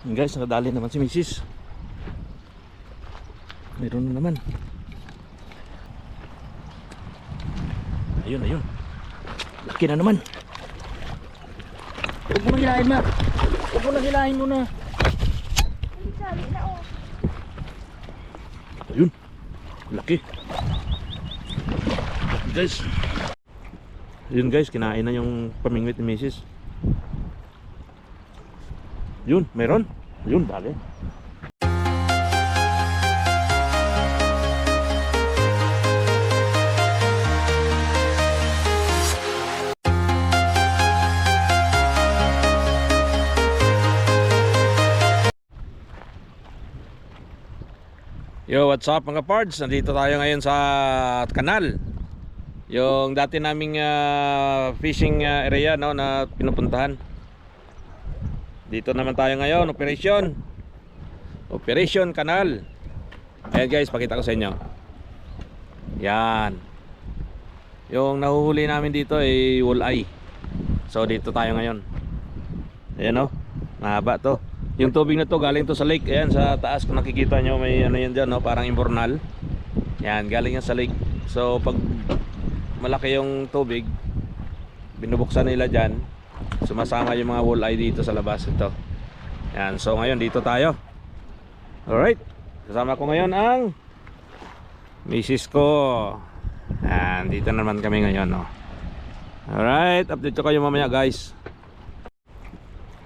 Yun guys, nakadali naman si Mrs. Meron na naman. Ayun, ayun. Laki na naman. Huwag mo na hilahin, ma. Huwag mo na hilahin muna. Ayun. Laki. Laki guys. Yun guys, kinain na yung pamingwit ni Mrs. Yun, meron. Yun, dali. Yo, what's up mga pards? Nandito tayo ngayon sa kanal. Yung dati naming fishing area, no, na pinupuntahan. Dito naman tayo ngayon, Operation Kanal. Ayan guys, pakita ko sa inyo. Yan. Yung nahuhuli namin dito ay walleye. So dito tayo ngayon. Ayan, no, mahaba to. Yung tubig na to galing to sa lake. Ayan sa taas kung nakikita nyo may ano yan dyan, no? Parang imbornal. Yan, galing yan sa lake. So pag malaki yung tubig, binubuksan nila dyan, sumasama yung mga walleye dito sa labas. Ito. Yan, so ngayon dito tayo. Alright, kasama ko ngayon ang misis ko. Yan, dito naman kami ngayon, no? Alright, update ko kayo mamaya guys.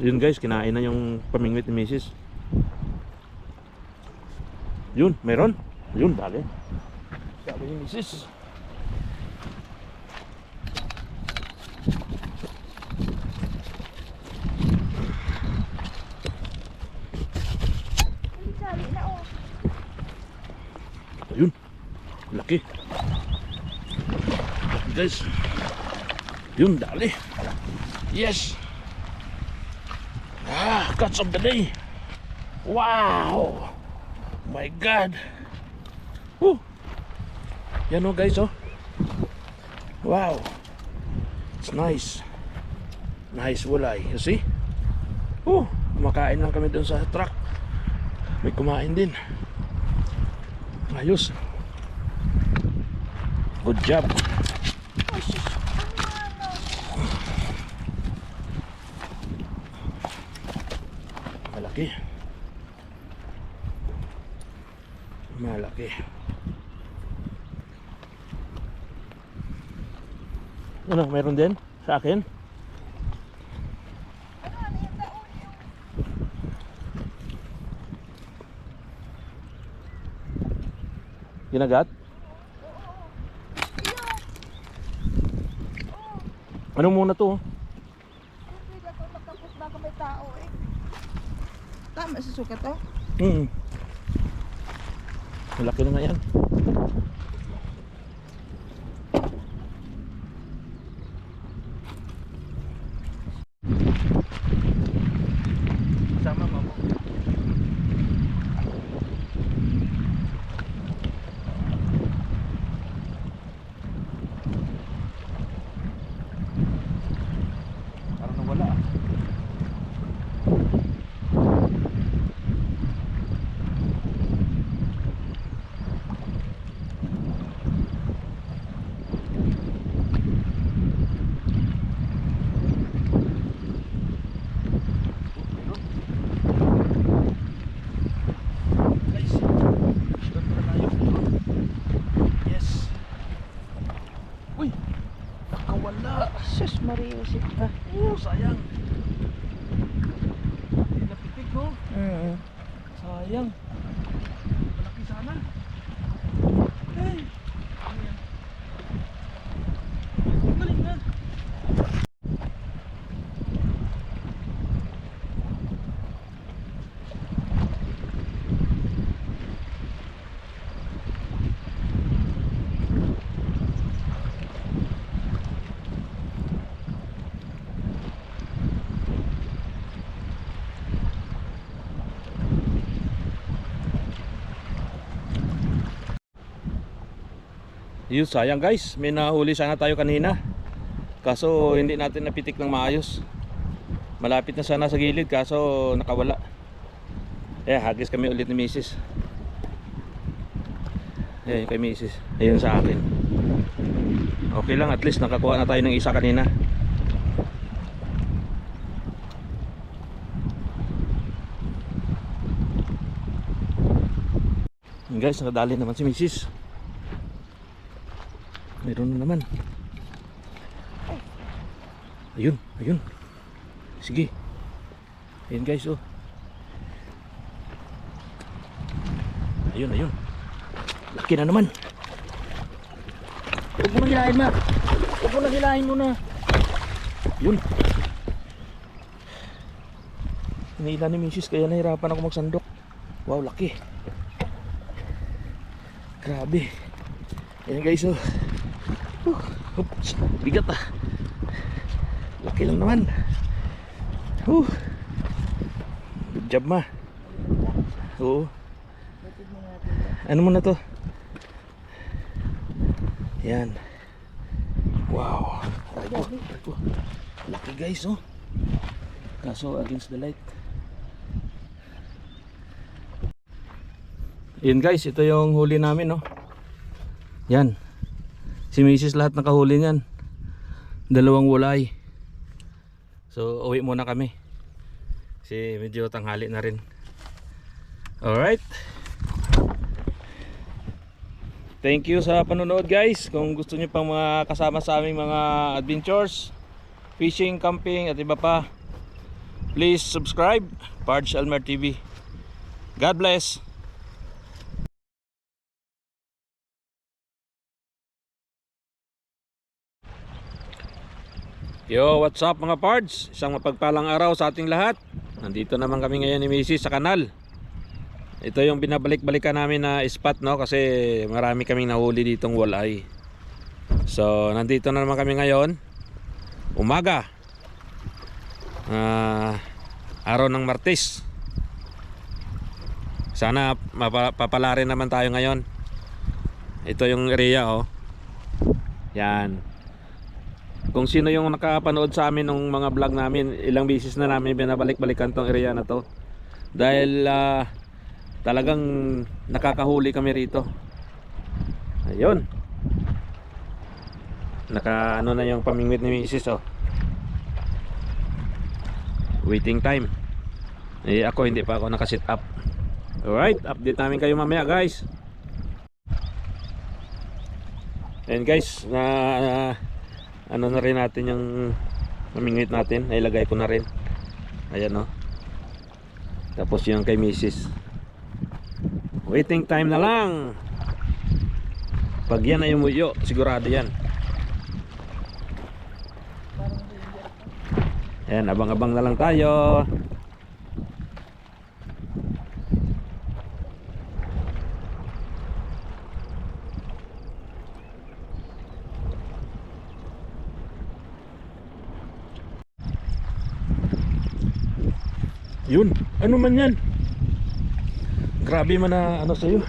Yun guys, kinain na yung pamingwit ni Mrs. Yun, meron. Yun, dali. Sabi ni Mrs. Ayun, laki. Laki guys. Yun, dali. Yes. Catch of the day. Wow, my god. Woo. Yan o guys, oh. Wow, it's nice. Nice walleye, you see. Kumakain lang kami dun sa truck. May kumain din. Ayos. Good job. Malaki. Malaki. Ano, meron din sa akin? Ginagat? Ano muna to? Baka may tao eh. Tama sa sukat to? Malaki na nga yan. Sama mo. Parang nawala ah. Sus, Mariusip pa. Sayang. Hindi napitik, no? Sayang. Malaki sana. Hey. Galing na. Yun, sayang guys, may nahuli sana tayo kanina. Kaso hindi natin napitik ng maayos. Malapit na sana sa gilid kaso nakawala. Hagis kami ulit ni Mrs. Yung kay Mrs. Ayun sa akin. Okay lang, at least nakakuha na tayo ng isa kanina. Guys, nakadali naman si Mrs. Meron na naman. Ayun, ayun. Sige. Ayun guys, oh. Ayun, ayun. Laki na naman. Huwag mo na hilahin, ma. Huwag mo na hilahin muna. Yun. Hinila ni Mrs. kaya nahirapan ako magsandok. Wow, laki. Grabe. Ayan guys, oh. Oops, bigat ah. Laki lang naman. Good job, ma. Oo. Ano mo na to? Yan. Wow. Aray ko. Laki guys, oh. Kaso against the light. Yan guys, ito yung huli namin, oh. Yan. Si Mrs. lahat nakahuli niyan. 2 walleye. So uwi muna kami. Kasi medyo tanghali na rin. Alright. Thank you sa panonood guys. Kung gusto niyo pang mga kasama sa aming mga adventures, fishing, camping at iba pa, please subscribe Pards Elmer TV. God bless. Yo, what's up mga pards? Isang mapagpalang araw sa ating lahat. Nandito naman kami ngayon ni Mrs. sa kanal. Ito yung binabalik-balikan namin na spot, no? Kasi marami kaming nahuli ditong walleye. So, nandito na naman kami ngayon. Umaga. Araw ng Martes. Sana papalarin naman tayo ngayon. Ito yung area, oh. Yan. Kung sino yung nakapanood sa amin ng mga vlog namin, ilang beses na namin binabalik-balikan tong area na to. Dahil talagang nakakahuli kami rito. Ayun. Naka ano na yung pamingwit ni Mrs. oh. Waiting time. Ako hindi pa ako naka-sit up. Alright, update namin kayo mamaya guys. And guys, ano na rin natin yung mamingwit natin, nailagay ko na rin. Ayan, oh. Tapos yung kay Mrs. Waiting time na lang. Pag yan ay umuyo, sigurado yan. Ayan, abang-abang na lang tayo. Yun, ano man yan? Grabe man na ano sa'yo.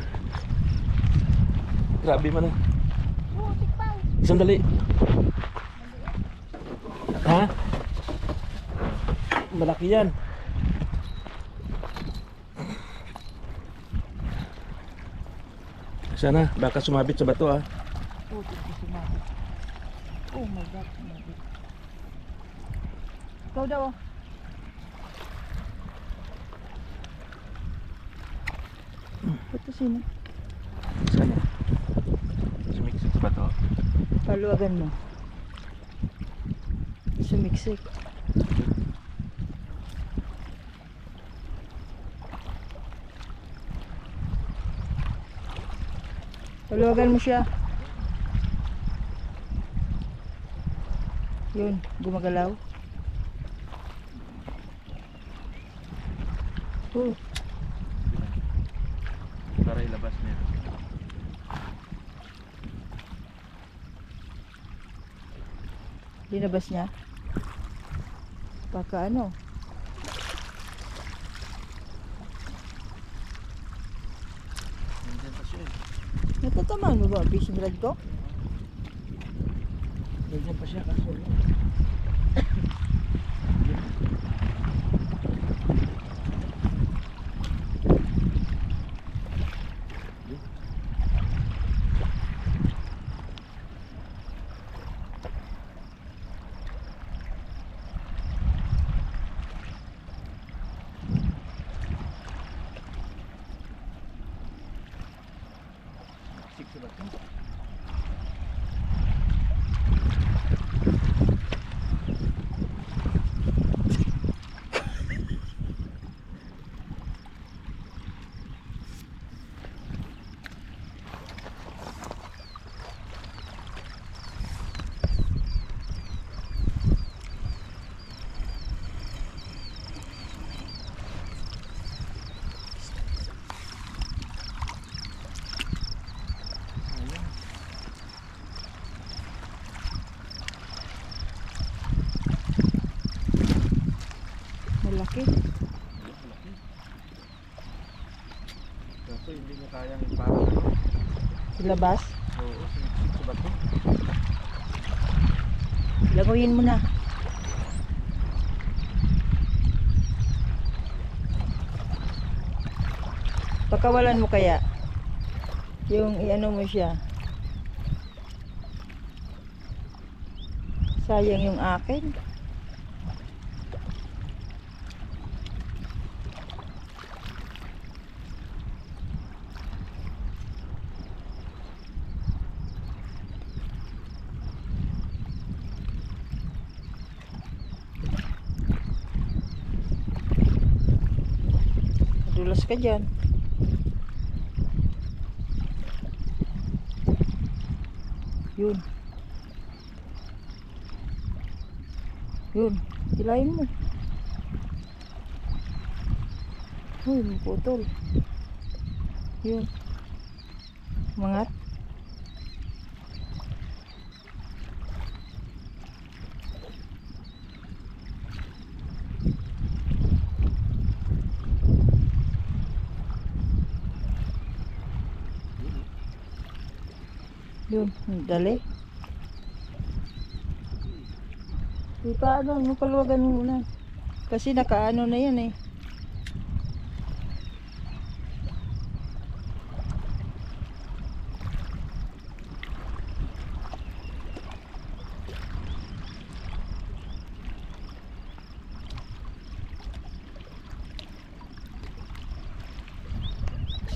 Grabe man na. Sandali. Ha? Malaki yan. Sana, baka sumabit sa bato, ah. Oh my God, sumabit. Ikaw daw, oh. Ito sino? Sana. Sumiksik sa bato. Paluwagan mo. Sumiksik. Paluwagan mo siya. Yun, gumagalaw. Oh. Para ilabas niya. Linabas niya. Baka ano. Nandiyan pa siya, eh. Natatamaan mo ba ang fishing rod ko? Nandiyan pa siya kaso. Malaki. Kaso hindi niya kayang iparang ano. Labas. Oo, siniksik sa bato. Lagawin mo na. Pakawalan mo kaya. Yung iano mo siya. Sayang yung akin. Dulas ka dyan. Yun. Yun. Hilahin mo. Uy, putol. Yun. Mangat. Yun, dali. Ipaano mo, paluwagan mo na. Kasi nakaano na yan eh.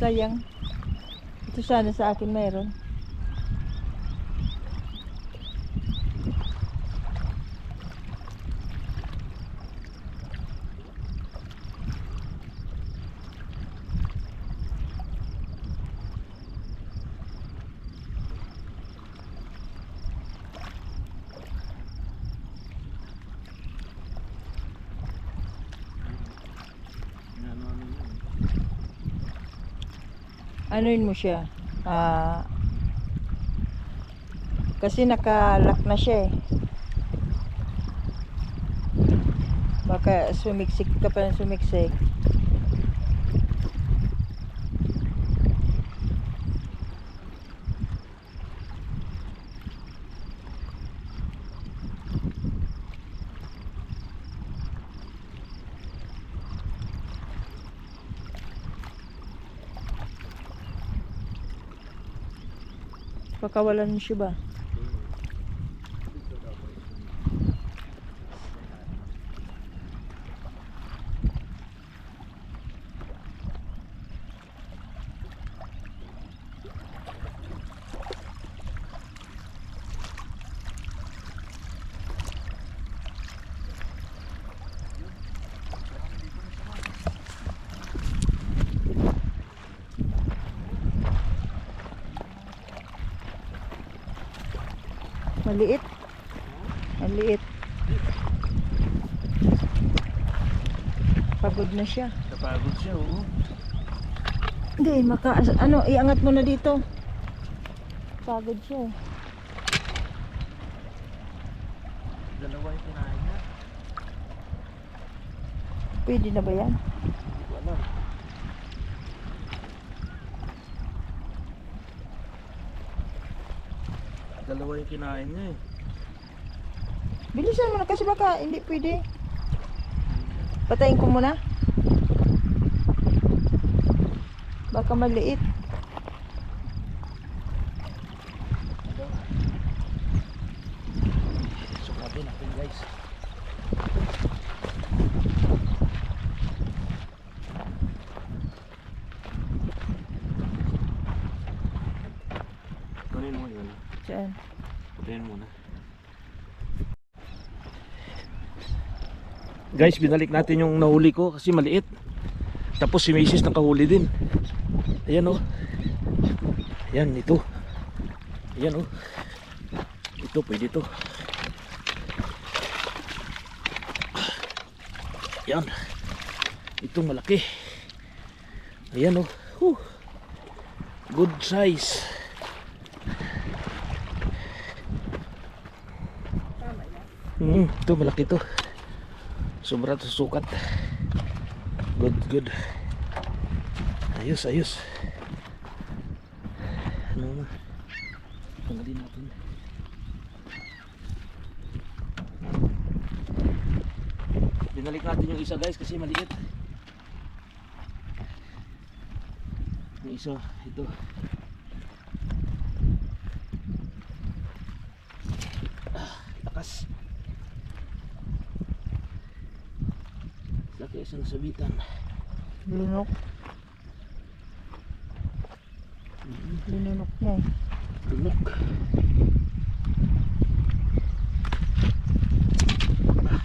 Sayang. Ito sana sa akin mayroon. Anuin mo siya. Kasi naka-lock na siya eh. Baka sumiksik ka pa ng sumiksik. Pakawalan mo siya ba? Maliit. Maliit. Pagod na siya. Napagod siya, oo. Hindi, ano, iangat mo na dito. Pagod siya eh. Dalawa yung kinain niya. Pwede na ba yan? Hindi ko alam. Dalawa yung kinain niya eh. Bilisan mo na kasi baka hindi pwede. Patayin ko muna. Baka maliit. Sukatin natin guys. Saan? Patayin muna. Guys, binalik natin yung nahuli ko kasi maliit. Tapos si Macy's nakahuli din. Ayan oh. Ayan, ito. Ayan oh. Ito, pwede ito. Ayan. Itong malaki. Ayan oh. Whew. Good size. Ito malaki to. Sobra to sukat. Good, good. Ayos, ayos. Ano na? Tanggalin natin. Binalik natin yung isa guys kasi maliit. Yung isa, ito. Lakas. Laki isang sabitan. Lunok. Linunok niya eh. Lunok. Lunok.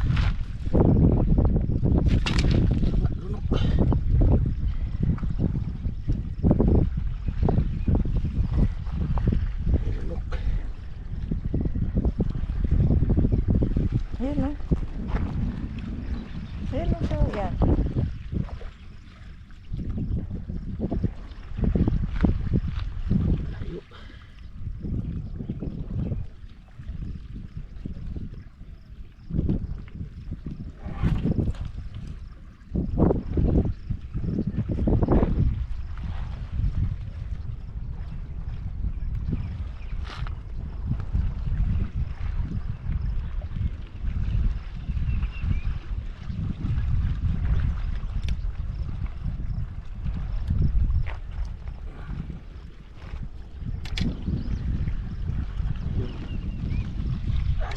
Lunok. Ayun oh. Ayun oh, so yan. Layo.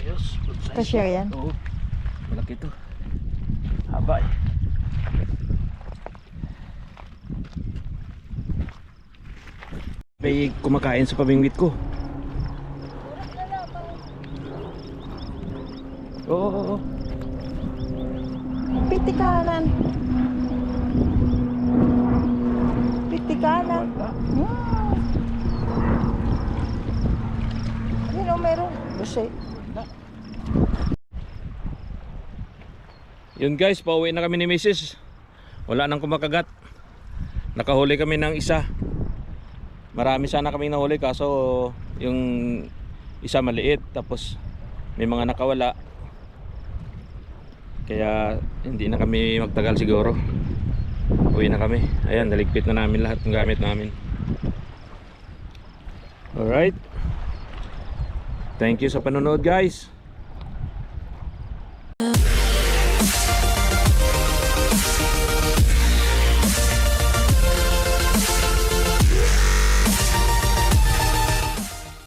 Ayos, good size. Kasya yan? Oo. Malaki to. Haba eh. May kumakain sa pabingwit ko. Oo, oo, oo. Pitikanan. Pitikanan. Wala. Yun o, meron. Kasi, Yun guys, pauwi na kami ni Mrs. Wala nang kumakagat. Nakahuli kami ng isa. Marami sana kaming nahuli kaso yung isa maliit tapos may mga nakawala. Kaya hindi na kami magtagal siguro. Uwi na kami. Ayan, naligpit na namin lahat ng gamit namin. Alright. Thank you sa panonood guys.